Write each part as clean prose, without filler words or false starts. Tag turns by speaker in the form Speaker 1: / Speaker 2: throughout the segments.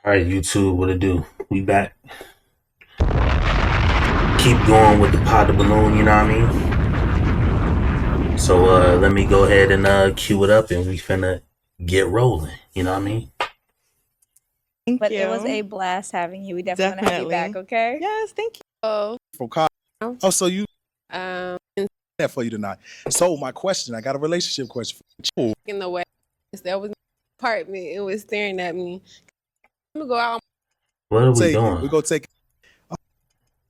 Speaker 1: All right, YouTube, what it do? We back. Keep going with the pod the balloon, you know what I mean? So let me go ahead and cue it up and we finna get rolling, you know what I mean?
Speaker 2: Thank
Speaker 3: But
Speaker 2: you.
Speaker 3: it was a blast having you. We definitely want to have you back, okay?
Speaker 2: Yes, thank you.
Speaker 4: From college. Oh, so you that for you tonight. So my question, I got a relationship question for you.
Speaker 5: In the way, that was my apartment. It was staring at me. I'm gonna go out.
Speaker 1: What are we
Speaker 4: Take it.
Speaker 1: doing?
Speaker 4: We gonna take it.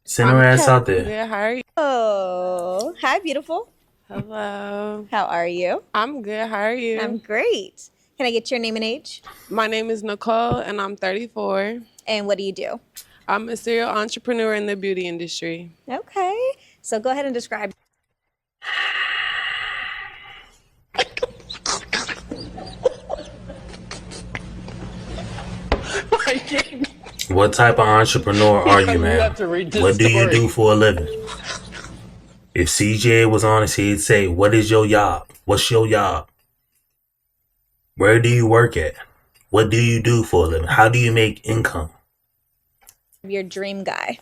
Speaker 1: Send her ass out there.
Speaker 5: Good. How are you?
Speaker 3: Oh, hi, beautiful.
Speaker 5: Hello.
Speaker 3: How are you?
Speaker 5: I'm good. How are you?
Speaker 3: I'm great. Can I get your name and age?
Speaker 5: My name is Nicole, and I'm 34.
Speaker 3: And what do you do?
Speaker 5: I'm a serial entrepreneur in the beauty industry.
Speaker 3: Okay. So go ahead and describe.
Speaker 1: What type of entrepreneur are you, man? What do you do for a living? If CJ was honest, he'd say, what is your job? What's your job? Where do you work at? What do you do for a living? How do you make income?
Speaker 3: Your dream guy.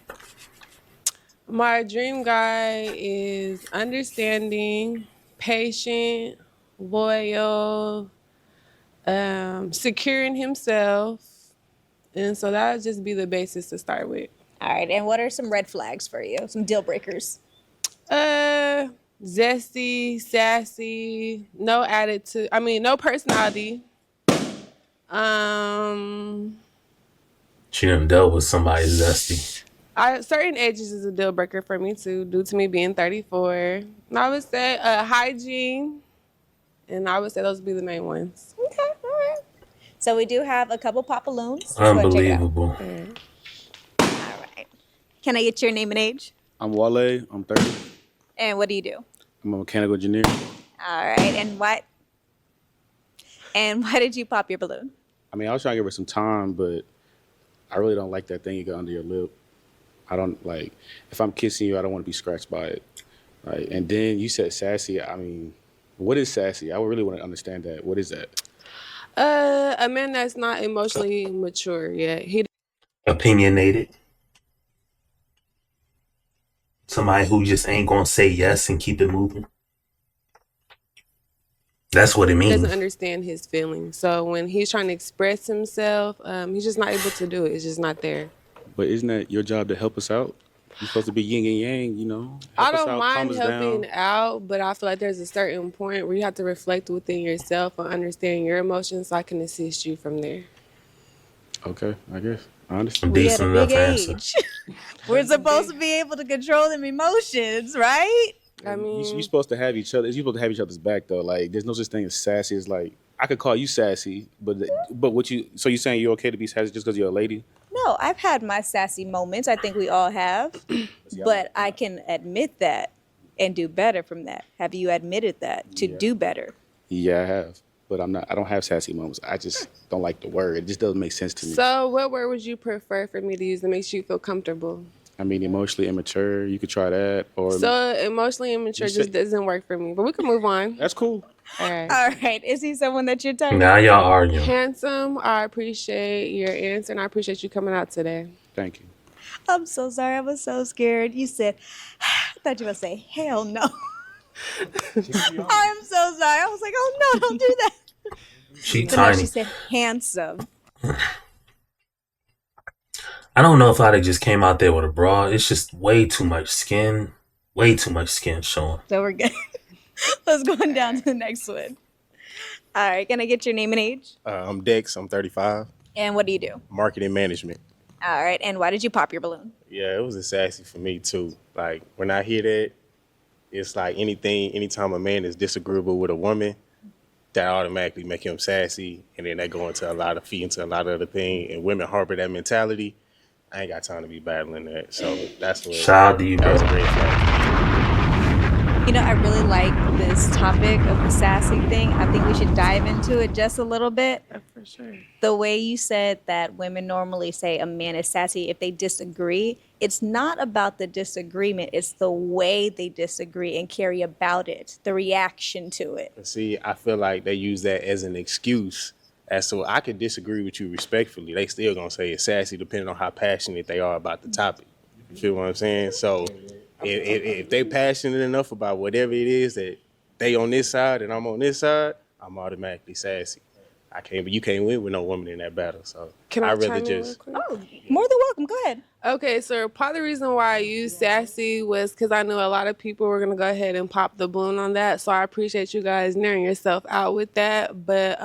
Speaker 5: My dream guy is understanding, patient, loyal, secure in himself. And so that would just be the basis to start with.
Speaker 3: All right. And what are some red flags for you? Some deal breakers?
Speaker 5: Zesty, sassy, no attitude. I mean, no personality.
Speaker 1: She done dealt with somebody zesty.
Speaker 5: Certain ages is a deal breaker for me too, due to me being 34. And I would say hygiene, and I would say those would be the main ones.
Speaker 3: Okay. All right. So we do have a couple popaloons.
Speaker 1: Unbelievable.
Speaker 3: All right. Can I get your name and age?
Speaker 6: I'm Wale. I'm 30.
Speaker 3: And what do you do?
Speaker 6: I'm a mechanical engineer.
Speaker 3: All right. And why did you pop your balloon?
Speaker 6: I mean, I was trying to give her some time, but I really don't like that thing you got under your lip. I don't like, if I'm kissing you, I don't want to be scratched by it. Right? And then you said sassy. I mean, what is sassy? I would really want to understand that. What is that?
Speaker 5: A man that's not emotionally mature yet.
Speaker 1: Opinionated. Somebody who just ain't gonna say yes and keep it moving. That's what it means.
Speaker 5: Doesn't understand his feelings. So when he's trying to express himself, he's just not able to do it. It's just not there.
Speaker 6: But isn't that your job to help us out? You're supposed to be yin and yang, you know?
Speaker 5: I don't mind helping out, but I feel like there's a certain point where you have to reflect within yourself and understand your emotions so I can assist you from there.
Speaker 6: Okay, I guess. I understand.
Speaker 3: We at a big age. We're supposed to be able to control them emotions, right?
Speaker 5: I mean,
Speaker 6: you're supposed to have each other. You're supposed to have each other's back, though. Like, there's no such thing as sassy. It's like, I could call you sassy, but what you? So you're saying you're okay to be sassy just because you're a lady?
Speaker 3: No, I've had my sassy moments. I think we all have, but I can admit that and do better from that. Have you admitted that to do better?
Speaker 6: Yeah, I have, but I'm not. I don't have sassy moments. I just don't like the word. It just doesn't make sense to me.
Speaker 5: So, what word would you prefer for me to use that makes you feel comfortable?
Speaker 6: I mean, emotionally immature. You could try that, or
Speaker 5: so emotionally immature just doesn't work for me. But we can move on.
Speaker 6: That's cool.
Speaker 5: All right.
Speaker 3: All right. Is he someone that you're type?
Speaker 1: Now y'all arguing.
Speaker 5: Handsome. I appreciate your answer, and I appreciate you coming out today.
Speaker 6: Thank you.
Speaker 3: I'm so sorry. I was so scared. You said, I thought you were going to say, hell no. I'm so sorry. I was like, oh no, don't do that.
Speaker 1: She
Speaker 3: So
Speaker 1: tiny.
Speaker 3: no, she said handsome.
Speaker 1: I don't know if I'd have just came out there with a bra. It's just way too much skin. Way too much skin showing.
Speaker 3: So we're good. Let's go on down to the next one. All right. Can I get your name and age?
Speaker 7: I'm Dex. I'm 35.
Speaker 3: And what do you do?
Speaker 7: Marketing management.
Speaker 3: All right. And why did you pop your balloon?
Speaker 7: Yeah, it was a sassy for me too. Like when I hear that, it's like anytime a man is disagreeable with a woman, that automatically make him sassy, and then they go into a lot of other things, and women harbor that mentality. I ain't got time to be battling that. So that's what.
Speaker 1: Shout out to you,
Speaker 7: that
Speaker 1: bro.
Speaker 7: was a great flag.
Speaker 3: You know, I really like this topic of the sassy thing. I think we should dive into it just a little bit.
Speaker 5: For sure.
Speaker 3: The way you said that women normally say a man is sassy if they disagree, it's not about the disagreement. It's the way they disagree and carry about it, the reaction to it.
Speaker 7: See, I feel like they use that as an excuse as to I could disagree with you respectfully. They still gonna say it's sassy depending on how passionate they are about the topic. You feel what I'm saying? So if they passionate enough about whatever it is that they on this side and I'm on this side, I'm automatically sassy. You can't win with no woman in that battle. So
Speaker 5: Can I
Speaker 7: I'd rather
Speaker 5: chime in real
Speaker 7: just
Speaker 5: quick?
Speaker 3: Oh, more than welcome. Go ahead.
Speaker 5: Okay, so part of the reason why I used sassy was because I knew a lot of people were going to go ahead and pop the balloon on that. So I appreciate you guys narrowing yourself out with that. But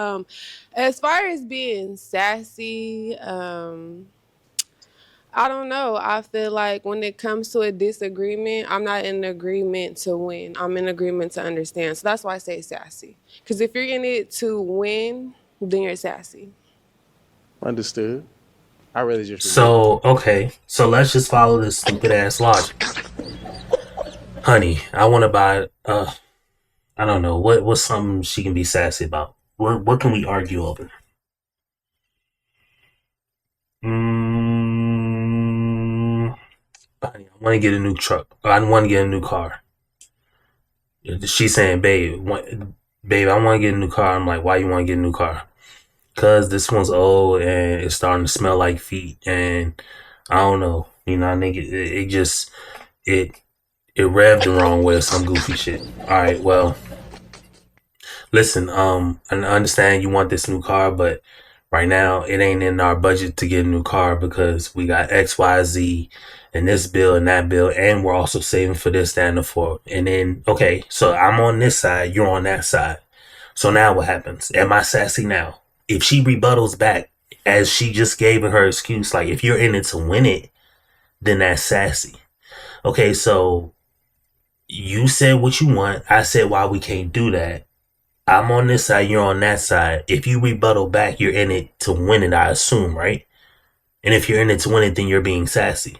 Speaker 5: as far as being sassy, I don't know. I feel like when it comes to a disagreement, I'm not in agreement to win. I'm in agreement to understand. So that's why I say sassy. Because if you're in it to win, then you're sassy.
Speaker 7: understood. I'd rather just
Speaker 1: So, okay. So let's just follow this stupid ass logic. Honey, I want to buy, I don't know, what's something she can be sassy about? What can we argue over? Honey, I want to get a new truck. I want to get a new car. She's saying, babe, I want to get a new car. I'm like, why you want to get a new car? Because this one's old and it's starting to smell like feet. And I don't know. You know, I think it revved the wrong way or some goofy shit. All right, well, listen, I understand you want this new car, but right now it ain't in our budget to get a new car because we got X, Y, Z and this bill and that bill, and we're also saving for this, that, and the fourth. And then, okay, so I'm on this side, you're on that side. So now what happens? Am I sassy now? If she rebuttals back as she just gave her excuse, like if you're in it to win it, then that's sassy. Okay, so you said what you want. I said why we can't do that. I'm on this side, you're on that side. If you rebuttal back, you're in it to win it, I assume, right? And if you're in it to win it, then you're being sassy.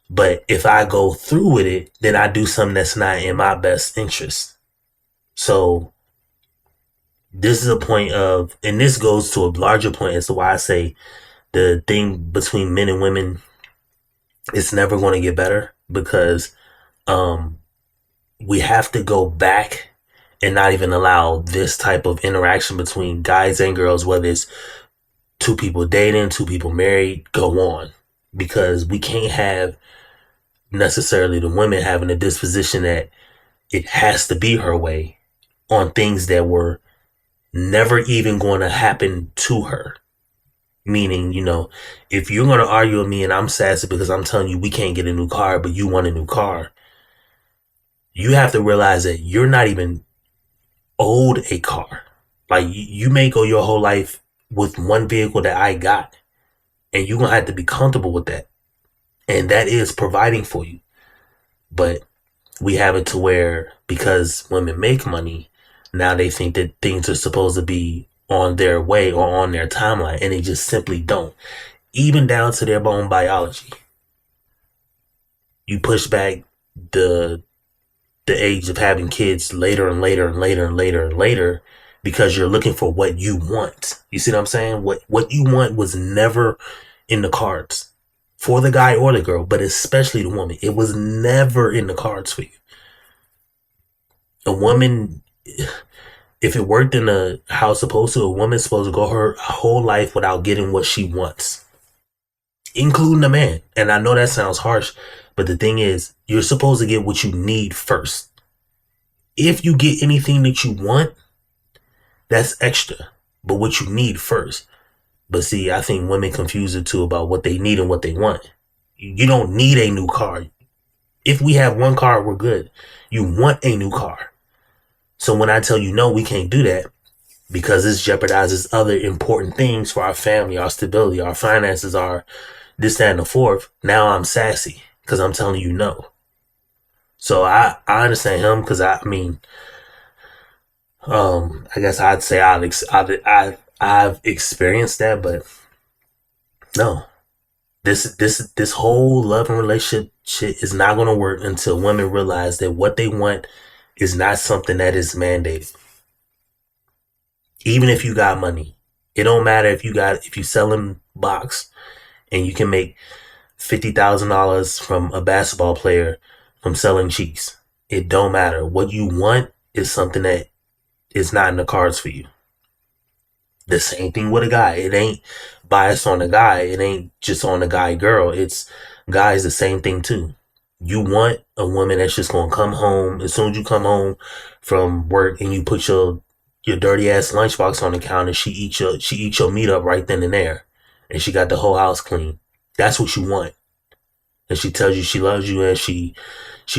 Speaker 1: But if I go through with it, then I do something that's not in my best interest. So this is a point of, and this goes to a larger point as to why I say the thing between men and women, it's never going to get better because we have to go back and not even allow this type of interaction between guys and girls, whether it's two people dating, two people married, go on. Because we can't have necessarily the women having a disposition that it has to be her way on things that were never even going to happen to her. Meaning, you know, if you're going to argue with me and I'm sassy because I'm telling you we can't get a new car, but you want a new car, you have to realize that you're not even owed a car. Like you may go your whole life with one vehicle that I got, and you're going to have to be comfortable with that. And that is providing for you. But we have it to where because women make money, now they think that things are supposed to be on their way or on their timeline, and they just simply don't. Even down to their own biology. You push back the age of having kids later and later and later and later and later because you're looking for what you want. You see what I'm saying? What you want was never in the cards for the guy or the girl, but especially the woman. It was never in the cards for you. A woman, if it worked in how it's supposed to, a woman's supposed to go her whole life without getting what she wants, including the man. And I know that sounds harsh, but the thing is, you're supposed to get what you need first. If you get anything that you want, that's extra, but what you need first. But see, I think women confuse it too about what they need and what they want. You don't need a new car. If we have one car, we're good. You want a new car. So when I tell you, no, we can't do that because this jeopardizes other important things for our family, our stability, our finances, our this, that, and the fourth. Now I'm sassy because I'm telling you no. So I understand him because I guess I'd say I've experienced that, but no, this whole love and relationship shit is not going to work until women realize that what they want is not something that is mandated. Even if you got money, it don't matter if you selling box and you can make $50,000 from a basketball player from selling cheese. It don't matter. What you want is something that is not in the cards for you. The same thing with a guy. It ain't biased on the guy. It ain't just on the guy girl. It's guys the same thing too. You want a woman that's just gonna come home as soon as you come home from work and you put your dirty ass lunchbox on the counter. She eats your meat up right then and there, and she got the whole house clean. That's what you want. And she tells you she loves you and she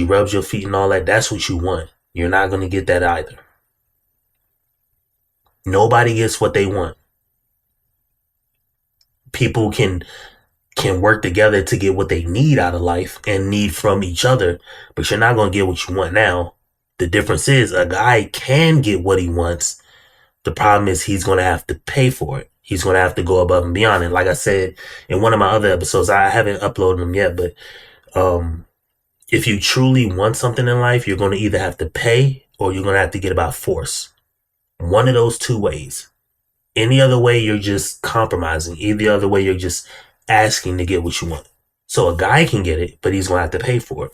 Speaker 1: rubs your feet and all that. That's what you want. You're not gonna get that either. Nobody gets what they want. People can work together to get what they need out of life and need from each other, but you're not going to get what you want now. The difference is a guy can get what he wants. The problem is he's going to have to pay for it. He's going to have to go above and beyond. And like I said in one of my other episodes, I haven't uploaded them yet, but if you truly want something in life, you're going to either have to pay or you're going to have to get it by force. One of those two ways. Any other way, you're just compromising. Either other way, you're just asking to get what you want. So a guy can get it, but he's going to have to pay for it.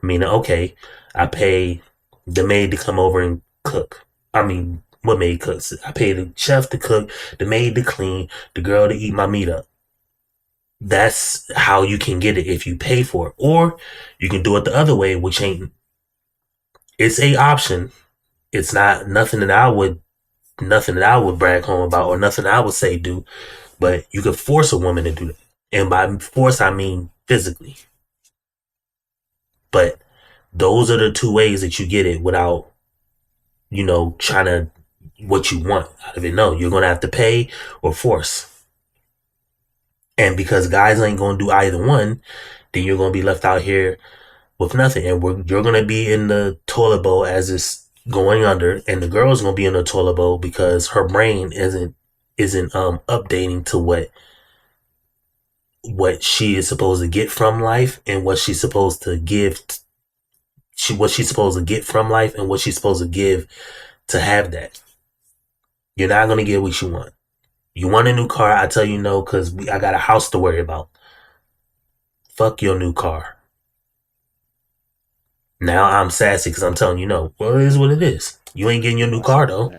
Speaker 1: I mean, okay, I pay the maid to come over and cook. I mean, what maid cooks? I pay the chef to cook, the maid to clean, the girl to eat my meat up. That's how you can get it if you pay for it. Or you can do it the other way, which ain't, it's a option. It's not nothing that I would brag home about or nothing I would say do, but you could force a woman to do that. And by force, I mean physically. But those are the two ways that you get it without, trying to, what you want out of it. No, you're going to have to pay or force. And because guys ain't going to do either one, then you're going to be left out here with nothing. And you're going to be in the toilet bowl as it's going under, and the girl's gonna be in the toilet bowl because her brain isn't updating to what she is supposed to get from life and what she's supposed to give. What she's supposed to get from life and what she's supposed to give to have that. You're not gonna get what you want. You want a new car? I tell you no, because I got a house to worry about. Fuck your new car. Now I'm sassy because I'm telling you no. Well, it is what it is. You ain't getting your new car though.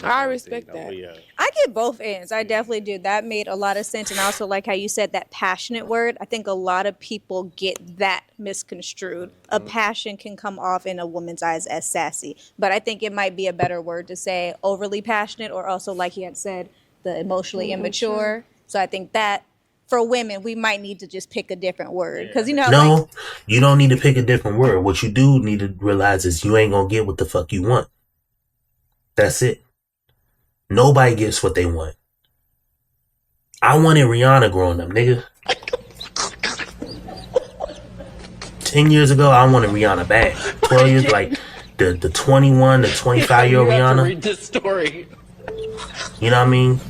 Speaker 5: I respect that.
Speaker 3: I get both ends. I definitely do. That made a lot of sense. And I also like how you said that passionate word. I think a lot of people get that misconstrued. A passion can come off in a woman's eyes as sassy. But I think it might be a better word to say overly passionate, or also, like he had said, the emotionally immature. So I think that for women, we might need to just pick a different word. Because,
Speaker 1: No, you don't need to pick a different word. What you do need to realize is you ain't going to get what the fuck you want. That's it. Nobody gets what they want. I wanted Rihanna growing up, nigga. 10 years ago, I wanted Rihanna back. 12 years, like the 21, the 25-year-old Rihanna.
Speaker 8: Read this story.
Speaker 1: You know what I mean?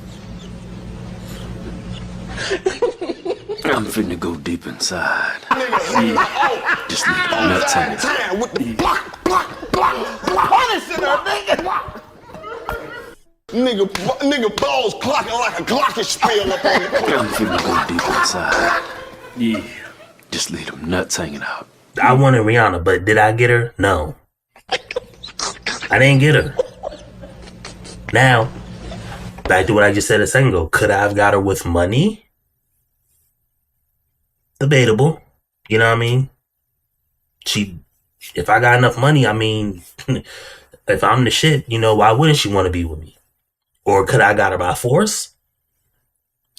Speaker 9: I'm finna go deep inside. Yeah. Just leave the nuts hanging. With the block. Punish in her, nigga. Nigga balls clocking like a glockenspiel up on the court. I'm finna go deep inside. Yeah. Just leave them nuts hanging out.
Speaker 1: I wanted Rihanna, but did I get her? No. I didn't get her. Now, back to what I just said a second ago. Could I have got her with money? Debatable. You know what I mean? If I got enough money, I mean, if I'm the shit, why wouldn't she want to be with me? Or could I got her by force?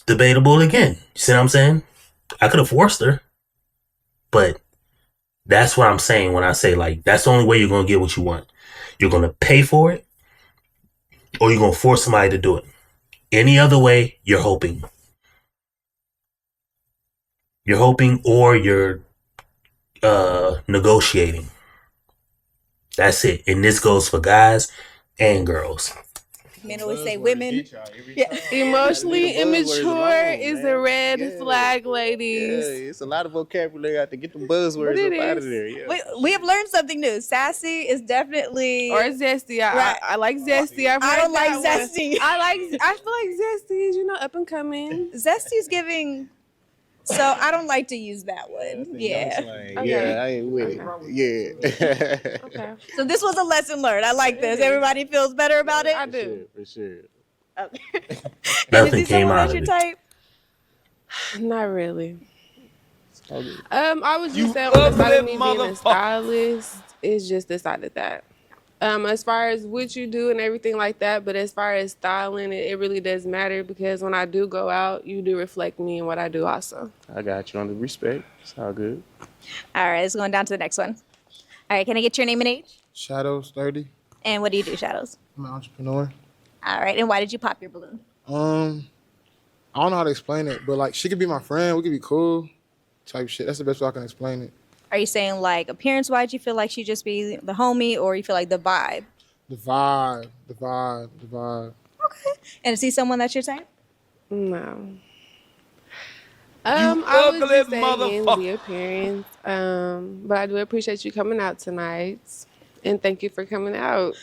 Speaker 1: Debatable again. You see what I'm saying? I could have forced her. But that's what I'm saying when I say, like, that's the only way you're going to get what you want. You're going to pay for it, or you're going to force somebody to do it. Any other way, you're hoping. You're hoping, or you're negotiating. That's it. And this goes for guys and girls.
Speaker 3: Men always say women.
Speaker 5: Emotionally immature is a red flag, ladies.
Speaker 7: Yeah, it's a lot of vocabulary out to get the buzzwords up out of there. Yeah.
Speaker 3: We have learned something new. Sassy is definitely
Speaker 5: or zesty. I like zesty.
Speaker 3: I don't like zesty.
Speaker 5: I feel like zesty is up and coming.
Speaker 3: Zesty's giving. So I don't like to use that one. Yeah.
Speaker 7: Okay. Yeah, I ain't with it. Yeah.
Speaker 5: Okay.
Speaker 3: So this was a lesson learned. I like this. Everybody feels better about it?
Speaker 5: I do.
Speaker 7: For sure.
Speaker 3: Okay. And
Speaker 1: Nothing
Speaker 3: is he
Speaker 1: came
Speaker 3: someone
Speaker 1: out
Speaker 3: that's
Speaker 1: of
Speaker 3: your
Speaker 1: it.
Speaker 3: type?
Speaker 5: Not really.
Speaker 6: Okay.
Speaker 5: I was just saying on the side of me being a stylist, it's just decided that. As far as what you do and everything like that, but as far as styling, it really does matter because when I do go out, you do reflect me and what I do also.
Speaker 7: I got you on the respect. It's all good.
Speaker 3: All right, let's go on down to the next one. All right, can I get your name and age?
Speaker 8: Shadows 30.
Speaker 3: And what do you do, Shadows?
Speaker 8: I'm an entrepreneur.
Speaker 3: All right, and why did you pop your balloon?
Speaker 8: I don't know how to explain it, but like she could be my friend, we could be cool, type shit. That's the best way I can explain it.
Speaker 3: Are you saying like appearance-wise, you feel like she just be the homie, or you feel like the vibe?
Speaker 8: The vibe.
Speaker 3: And is he someone that's your type?
Speaker 5: No. I was just saying the appearance. But I do appreciate you coming out tonight. And thank you for coming out.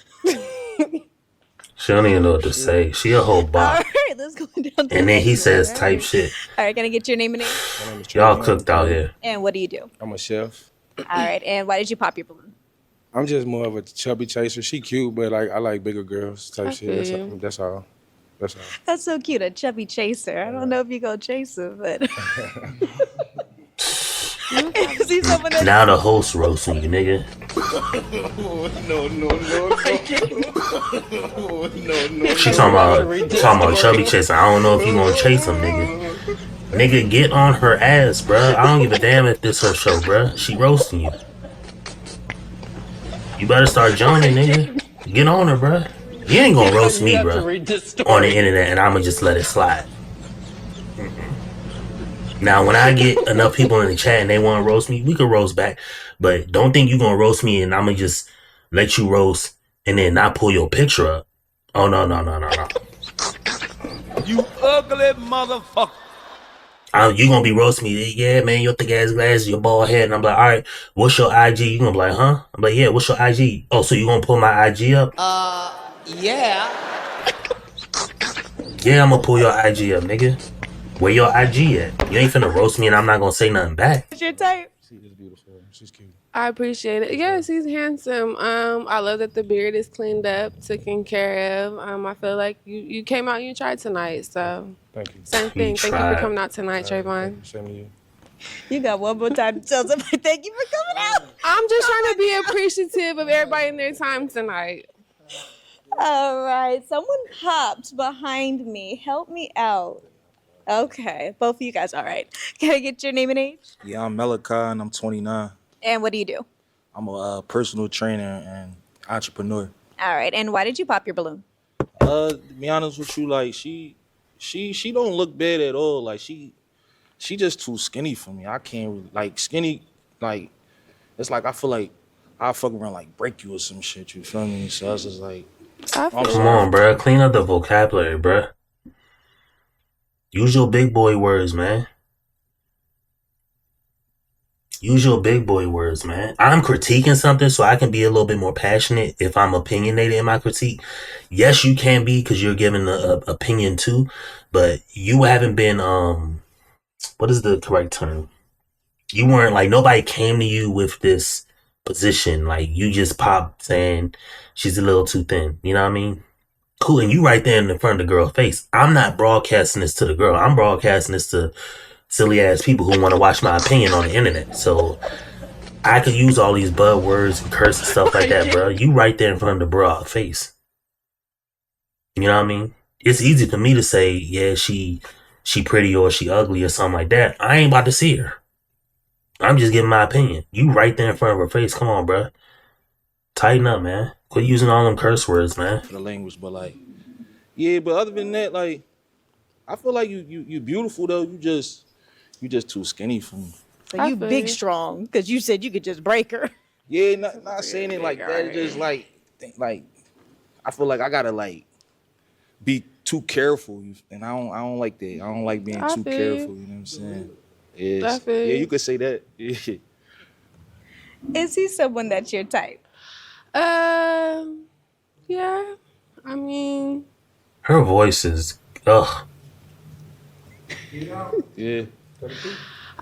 Speaker 1: She don't even know what to say. She a whole
Speaker 3: All
Speaker 1: bot.
Speaker 3: right, let's go down to the
Speaker 1: And then
Speaker 3: next
Speaker 1: he
Speaker 3: one.
Speaker 1: says
Speaker 3: All
Speaker 1: type
Speaker 3: right.
Speaker 1: shit.
Speaker 3: All right, can I get your name and age?
Speaker 7: My name is
Speaker 1: Y'all
Speaker 7: Trayvon.
Speaker 1: cooked out here.
Speaker 3: And what do you do?
Speaker 10: I'm a chef.
Speaker 3: All right, and why did you pop your balloon?
Speaker 10: I'm just more of a chubby chaser. She cute, but like I like bigger girls type
Speaker 5: I
Speaker 10: shit.
Speaker 5: feel you.
Speaker 10: That's all.
Speaker 3: That's so cute, a chubby chaser. I don't know if you go chase him, but is he someone that's
Speaker 1: Now the host roasting you, nigga. She talking about chubby chasing. I don't know if you gonna chase him, nigga. Nigga, get on her ass, bruh. I don't give a damn if this her show, bruh. She roasting you. You better start joining, nigga. Get on her, bruh. You ain't gonna roast me, bruh, on the internet, and I'ma just let it slide. Now, when I get enough people in the chat and they want to roast me, we could roast back. But don't think you gonna roast me and I'ma just let you roast and then not pull your picture up. Oh, no.
Speaker 9: You ugly motherfucker.
Speaker 1: You gonna be roasting me? Yeah, man, your thick ass glasses, your bald head. And I'm like, all right, what's your IG? You gonna be like, huh? I'm like, yeah, what's your IG? Oh, so you gonna pull my IG up?
Speaker 11: Yeah.
Speaker 1: Yeah, I'm gonna pull your IG up, nigga. Where your IG at? You ain't finna roast me and I'm not gonna say nothing back.
Speaker 3: your type?
Speaker 10: She is beautiful. She's cute.
Speaker 5: I appreciate it. Yes, he's handsome. I love that the beard is cleaned up, taken care of. I feel like you came out and you tried tonight, so
Speaker 10: Thank you.
Speaker 5: same thing. Thank you
Speaker 1: tried.
Speaker 5: for coming out tonight, Trayvon.
Speaker 10: Same to you.
Speaker 3: You got one more time to tell somebody thank you for coming out.
Speaker 5: I'm just trying to be appreciative of everybody in their time tonight.
Speaker 3: All right, someone popped behind me. Help me out. Okay, both of you guys. All right. Can I get your name and age?
Speaker 12: Yeah, I'm Melika and I'm 29.
Speaker 3: And what do you do?
Speaker 12: I'm a personal trainer and entrepreneur.
Speaker 3: All right, and why did you pop your balloon?
Speaker 12: To be honest with you, like she don't look bad at all. Like she just too skinny for me. I can't really, like skinny, like it's like I feel like I'll fuck around like break you or some shit. You feel me? So it's just like
Speaker 5: I feel
Speaker 1: Come on, bruh. Clean up the vocabulary, bruh. Use your big boy words, man. Use your big boy words, man. I'm critiquing something so I can be a little bit more passionate if I'm opinionated in my critique. Yes, you can be because you're giving the opinion too, but you haven't been, what is the correct term? You weren't like, nobody came to you with this position. Like you just popped saying she's a little too thin. You know what I mean? Cool. And you right there in the front of the girl's face. I'm not broadcasting this to the girl. I'm broadcasting this to silly ass people who want to watch my opinion on the internet. So I could use all these bud words and curse and stuff like that, bro. You right there in front of the broad face. You know what I mean? It's easy for me to say, yeah, she pretty or she ugly or something like that. I ain't about to see her. I'm just giving my opinion. You right there in front of her face. Come on, bro. Tighten up, man. Quit using all them curse words, man.
Speaker 12: the language, but like, yeah. But other than that, like, I feel like you beautiful though. You just too skinny for me.
Speaker 3: So you big strong because you said you could just break her.
Speaker 12: Yeah, not saying it like that. It's just like I feel like I gotta like be too careful, and I don't like that. I don't like being too careful. You know what I'm saying? Yeah, you could say that. Yeah.
Speaker 3: Is he someone that's your type?
Speaker 5: Yeah. I mean,
Speaker 1: her voice is ugh.
Speaker 12: Yeah.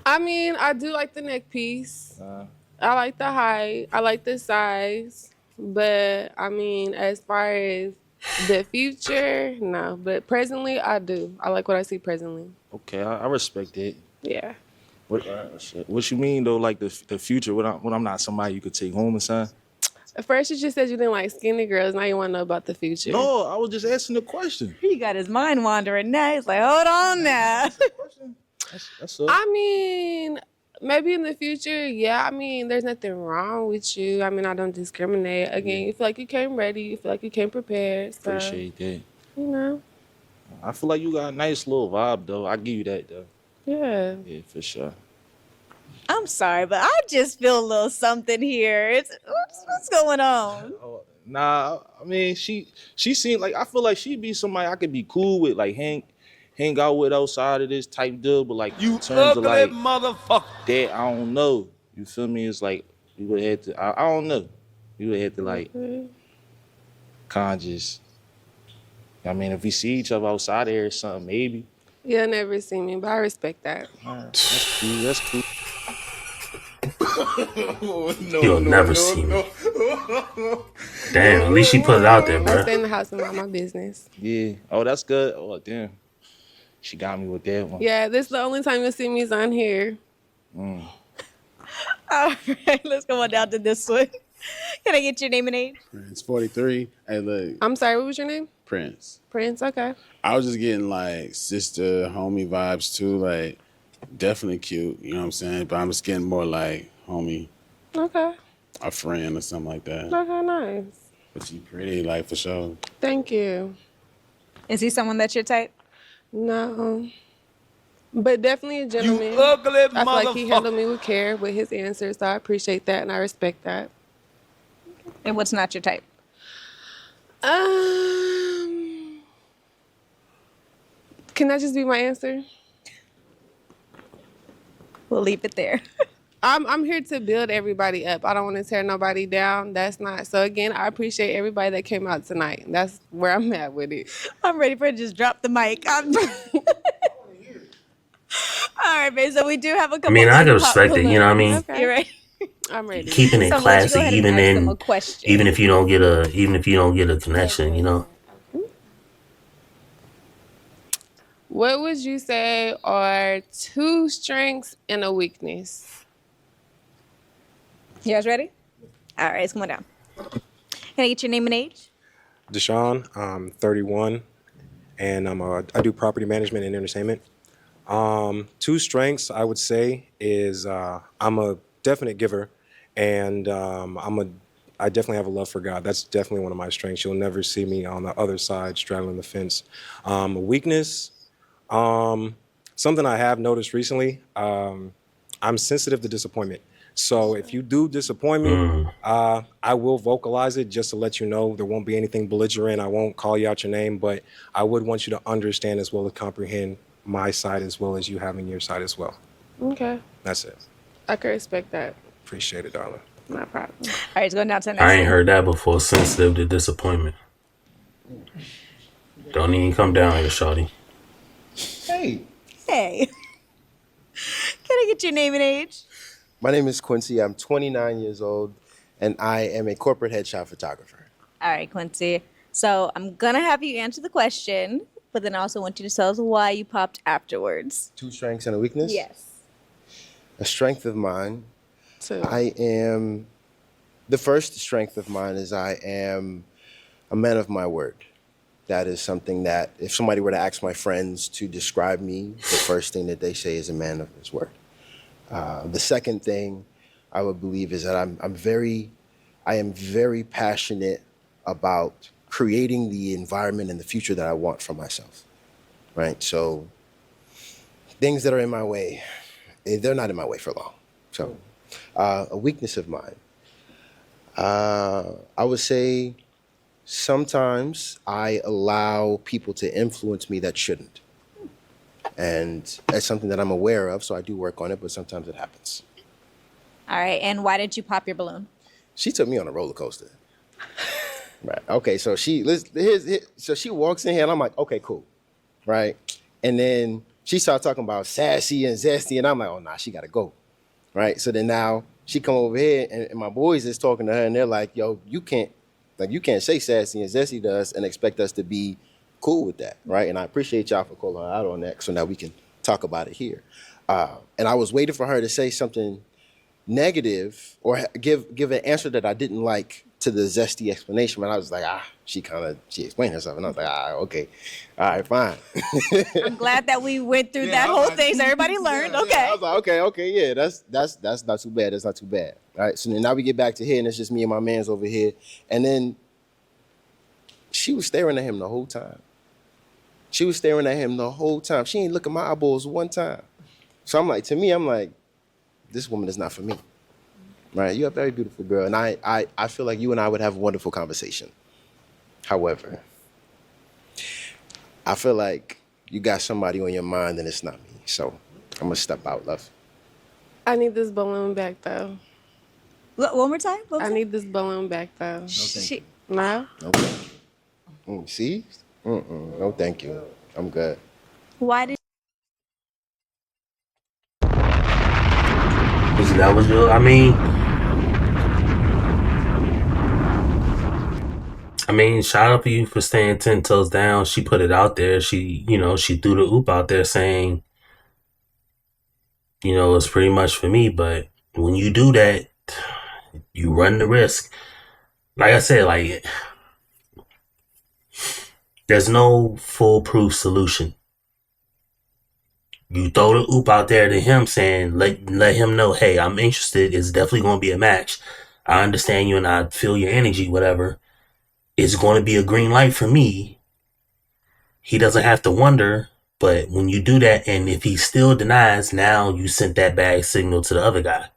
Speaker 5: I mean, I do like the neck piece. I like the height. I like the size. But I mean, as far as The future, no. But presently, I do. I like what I see presently.
Speaker 12: Okay, I respect it.
Speaker 5: Yeah.
Speaker 12: What you mean though? Like the future? When I'm not somebody you could take home and son?
Speaker 5: At first, you just said you didn't like skinny girls. Now you want to know about the future.
Speaker 12: No, I was just asking the question.
Speaker 3: He got his mind wandering now. He's like, hold on now.
Speaker 12: That's all.
Speaker 5: I mean, maybe in the future, yeah. I mean, there's nothing wrong with you. I mean, I don't discriminate. Again, you feel like you came ready. You feel like you came prepared. So,
Speaker 12: Appreciate that.
Speaker 5: you know,
Speaker 12: I feel like you got a nice little vibe though. I give you that though.
Speaker 5: yeah.
Speaker 12: Yeah, for sure.
Speaker 3: I'm sorry, but I just feel a little something here. What's going on?
Speaker 12: Nah, I mean she seemed like I feel like she'd be somebody I could be cool with, like hang out with outside of this type deal, but like
Speaker 9: You
Speaker 12: in terms of like
Speaker 9: motherfucker.
Speaker 12: that, I don't know. You feel me? It's like you would have to. I don't know. You would have to like kind of just. I mean, if we see each other outside there or something, maybe.
Speaker 5: You'll never see me, but I respect that.
Speaker 12: That's cool. That's cool.
Speaker 1: You'll never see me. Damn, at least she put it out there,
Speaker 5: I
Speaker 1: bro.
Speaker 5: stay in the house and mind my business.
Speaker 12: Yeah. Oh, that's good. Oh, damn. She got me with that one.
Speaker 5: Yeah, this is the only time you'll see me is on here.
Speaker 3: All right, let's go on down to this one. Can I get your name and age?
Speaker 13: Prince 43. Hey, look,
Speaker 5: I'm sorry, what was your name?
Speaker 13: Prince.
Speaker 5: Prince, okay.
Speaker 13: I was just getting like sister, homie vibes too. Like, definitely cute. You know what I'm saying? But I'm just getting more like homie,
Speaker 5: Okay.
Speaker 13: a friend or something like that.
Speaker 5: Okay, nice.
Speaker 13: But you pretty, like, for sure.
Speaker 5: Thank you.
Speaker 3: Is he someone that's your type?
Speaker 5: No. But definitely a gentleman.
Speaker 9: You ugly
Speaker 5: I feel like he
Speaker 9: motherfucker.
Speaker 5: handled me with care with his answers, so I appreciate that and I respect that.
Speaker 3: And what's not your type?
Speaker 5: Can that just be my answer?
Speaker 3: We'll leave it there.
Speaker 5: I'm here to build everybody up. I don't want to tear nobody down. That's not. So again, I appreciate everybody that came out tonight. That's where I'm at with it.
Speaker 3: I'm ready for it to just drop the mic. All right, babe. So we do have a couple.
Speaker 1: I mean, I can
Speaker 3: of
Speaker 1: respect it. You know what I mean?
Speaker 5: Okay.
Speaker 3: You ready?
Speaker 5: I'm ready.
Speaker 1: Keeping it
Speaker 3: So why don't you go
Speaker 1: classy,
Speaker 3: ahead and
Speaker 1: even
Speaker 3: ask them a
Speaker 1: in,
Speaker 3: question?
Speaker 1: even if you don't get a connection, you know.
Speaker 5: What would you say are 2 strengths and a weakness?
Speaker 3: You guys ready? All right, let's come on down. Can I get your name and age?
Speaker 14: Deshaun, I'm 31, and I do property management and entertainment. 2 strengths I would say is I'm a definite giver, and I definitely have a love for God. That's definitely one of my strengths. You'll never see me on the other side straddling the fence. A weakness, something I have noticed recently, I'm sensitive to disappointment. So if you do disappoint me, I will vocalize it just to let you know. There won't be anything belligerent. I won't call you out your name, but I would want you to understand as well as comprehend my side as well as you having your side as well.
Speaker 5: Okay.
Speaker 14: That's it.
Speaker 5: I can respect that.
Speaker 14: Appreciate it, darling.
Speaker 5: No problem.
Speaker 3: All right, let's go down to the next
Speaker 1: I ain't
Speaker 3: one.
Speaker 1: heard that before. Sensitive to disappointment. Don't even come down here, shawty.
Speaker 15: Hey,
Speaker 3: Hey. Can I get your name and age?
Speaker 15: my name is Quincy. I'm 29 years old, and I am a corporate headshot photographer.
Speaker 3: All right, Quincy. So I'm going to have you answer the question, but then I also want you to tell us why you popped afterwards.
Speaker 15: 2 strengths and a weakness?
Speaker 3: Yes.
Speaker 15: A strength of mine,
Speaker 5: So,
Speaker 15: the first strength of mine is I am a man of my word. That is something that if somebody were to ask my friends to describe me, the first thing that they say is a man of his word. The second thing I would believe is that I am very passionate about creating the environment and the future that I want for myself, right? So things that are in my way, they're not in my way for long. So a weakness of mine, I would say sometimes I allow people to influence me that shouldn't. And that's something that I'm aware of, so I do work on it, but sometimes it happens.
Speaker 3: All right, and why did you pop your balloon?
Speaker 15: She took me on a roller coaster. Right. Okay, so she walks in here and I'm like, okay, cool. Right. And then she started talking about sassy and zesty, and I'm like, oh nah, she gotta go. Right. So then now she come over here and my boys is talking to her and they're like, yo, you can't Like, you can't say sassy and zesty to us and expect us to be cool with that, right? And I appreciate y'all for calling her out on that, so now we can talk about it here. And I was waiting for her to say something negative or give an answer that I didn't like to the zesty explanation, but I was like, she explained herself, and I was like, okay, all right, fine.
Speaker 3: I'm glad that we went through that whole thing, so everybody learned. Okay.
Speaker 15: I was like, okay, yeah, that's not too bad. That's not too bad. All right, so then now we get back to here, and it's just me and my man's over here, and then she was staring at him the whole time. She ain't look at my eyeballs one time. So I'm like, this woman is not for me. Right? You're a very beautiful girl. And I feel like you and I would have a wonderful conversation. However, I feel like you got somebody on your mind and it's not me. So I'm going to step out, love.
Speaker 5: I need this balloon back, though.
Speaker 3: One more time?
Speaker 5: I need this balloon back, though.
Speaker 15: No, thank you.
Speaker 5: No?
Speaker 15: No, thank you. See? No, thank you. I'm good.
Speaker 3: Why did
Speaker 1: That was your, I mean, shout out to you for staying 10 toes down. She put it out there. She threw the oop out there saying, it's pretty much for me. But when you do that, you run the risk. Like I said, like, there's no foolproof solution. You throw the oop out there to him saying, let him know, hey, I'm interested. It's definitely going to be a match. I understand you and I feel your energy, whatever. It's going to be a green light for me. He doesn't have to wonder. But when you do that, and if he still denies, now you sent that bad signal to the other guy.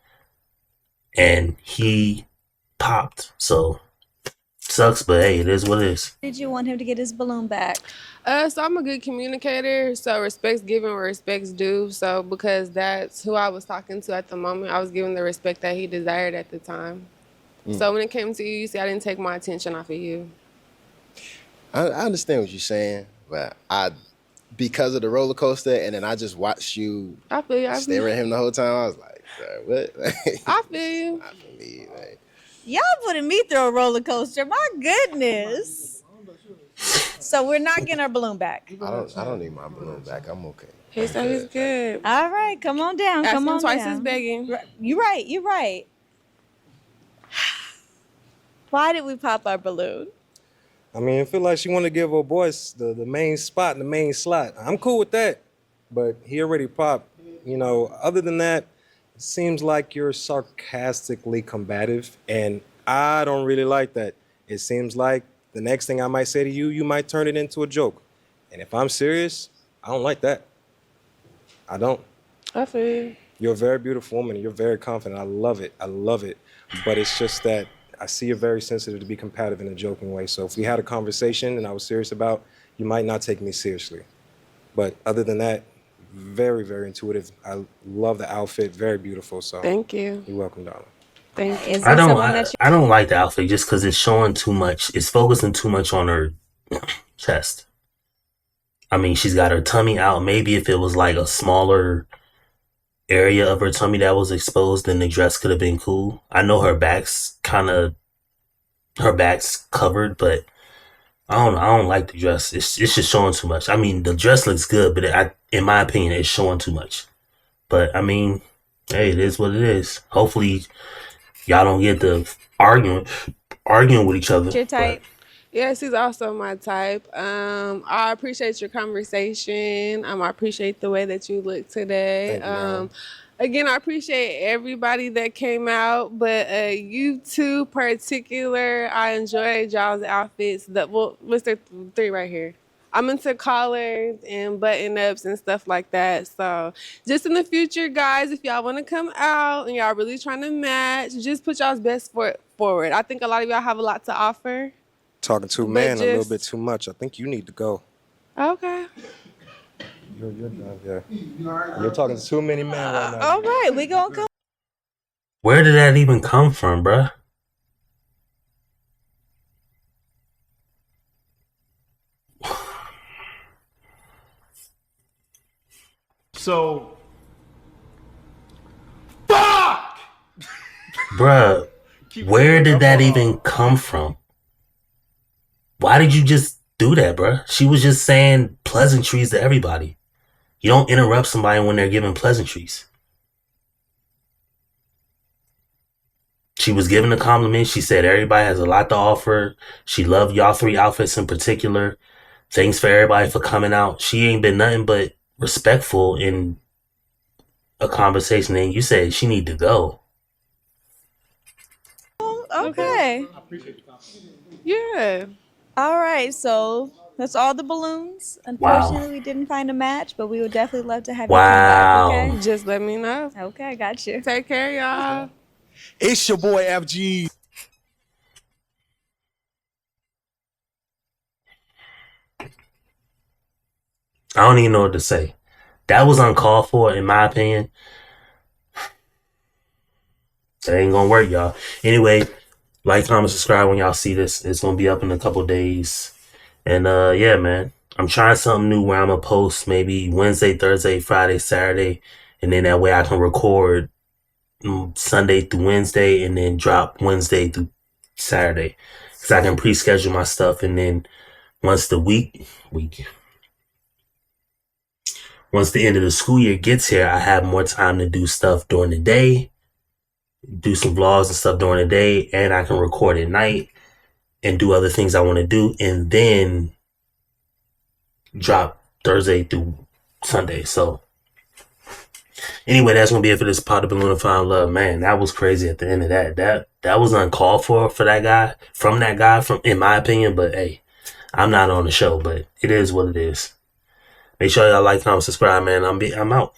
Speaker 1: And he popped. So, sucks, but hey, it is what it is.
Speaker 3: Did you want him to get his balloon back?
Speaker 5: So I'm a good communicator, so respect's given where respect's due. So because that's who I was talking to at the moment, I was giving the respect that he desired at the time. So when it came to you, see, I didn't take my attention off of you.
Speaker 15: I understand what you're saying, but because of the roller coaster, and then I just watched you stare at him the whole time, I was like, what?
Speaker 5: I feel you.
Speaker 3: Y'all putting me through a roller coaster. My goodness. So we're not getting our balloon back.
Speaker 15: I don't need my balloon back. I'm okay.
Speaker 5: He said he's good.
Speaker 3: All right, come on down.
Speaker 5: Ask
Speaker 3: Come
Speaker 5: him
Speaker 3: on
Speaker 5: twice
Speaker 3: down.
Speaker 5: as begging.
Speaker 3: You're right. Why did we pop our balloon?
Speaker 14: I mean, I feel like she wanted to give her boys the main spot and the main slot. I'm cool with that, but he already popped. Other than that, it seems like you're sarcastically combative, and I don't really like that. It seems like the next thing I might say to you, you might turn it into a joke. And if I'm serious, I don't like that. I don't.
Speaker 5: I feel you.
Speaker 14: You're a very beautiful woman. You're very confident. I love it. But it's just that I see you're very sensitive to be combative in a joking way. So if we had a conversation and I was serious about, you might not take me seriously. But other than that, very, very intuitive. I love the outfit. Very beautiful. So
Speaker 5: thank you.
Speaker 14: You're welcome, darling.
Speaker 5: Thank you.
Speaker 1: I don't like the outfit just because it's showing too much. It's focusing too much on her chest. I mean, she's got her tummy out. Maybe if it was like a smaller area of her tummy that was exposed, then the dress could have been cool. I know her back's covered, but I don't like the dress. It's just showing too much. I mean, the dress looks good, but in my opinion, it's showing too much. But I mean, hey, it is what it is. Hopefully, y'all don't get to arguing with each other.
Speaker 3: Your type.
Speaker 5: Yes, he's also my type. I appreciate your conversation. I appreciate the way that you look today. Again, I appreciate everybody that came out, but you two particular, I enjoyed y'all's outfits. What's the three right here? I'm into collars and button-ups and stuff like that. So just in the future, guys, if y'all want to come out and y'all really trying to match, just put y'all's best foot forward. I think a lot of y'all have a lot to offer.
Speaker 14: Talking to a man a little bit too much. I think you need to go.
Speaker 5: Okay.
Speaker 14: You're done, yeah. You're talking to too many men right now.
Speaker 3: All right, we gonna come.
Speaker 1: Where did that even come from, bruh?
Speaker 9: So, fuck!
Speaker 1: Bruh, where did that even come from? Why did you just do that, bruh? She was just saying pleasantries to everybody. You don't interrupt somebody when they're giving pleasantries. She was giving a compliment. She said everybody has a lot to offer. She loved y'all 3 outfits in particular. Thanks for everybody for coming out. She ain't been nothing but respectful in a conversation. And you said she need to go.
Speaker 3: Okay.
Speaker 5: Yeah.
Speaker 3: All right. So that's all the balloons. Unfortunately, we didn't find a match, but we would definitely love to have you come back. Okay.
Speaker 5: Just let me know.
Speaker 3: Okay, got you.
Speaker 5: Take care, y'all.
Speaker 4: It's your boy FG.
Speaker 1: I don't even know what to say. That was uncalled for, in my opinion. That ain't gonna work, y'all. Anyway, like, comment, subscribe when y'all see this. It's gonna be up in a couple days. And yeah, man. I'm trying something new where I'm gonna post maybe Wednesday, Thursday, Friday, Saturday, and then that way I can record Sunday through Wednesday and then drop Wednesday through Saturday. Because I can pre-schedule my stuff, and then once the once the end of the school year gets here, I have more time to do stuff during the day, do some vlogs and stuff during the day, and I can record at night and do other things I want to do, and then drop Thursday through Sunday. So anyway, that's gonna be it for this Pot the Balloon and Find Love. Man, that was crazy at the end of that. That was uncalled for that guy, from in my opinion. But hey, I'm not on the show, but it is what it is. Make sure y'all like, comment, subscribe, man. I'm out.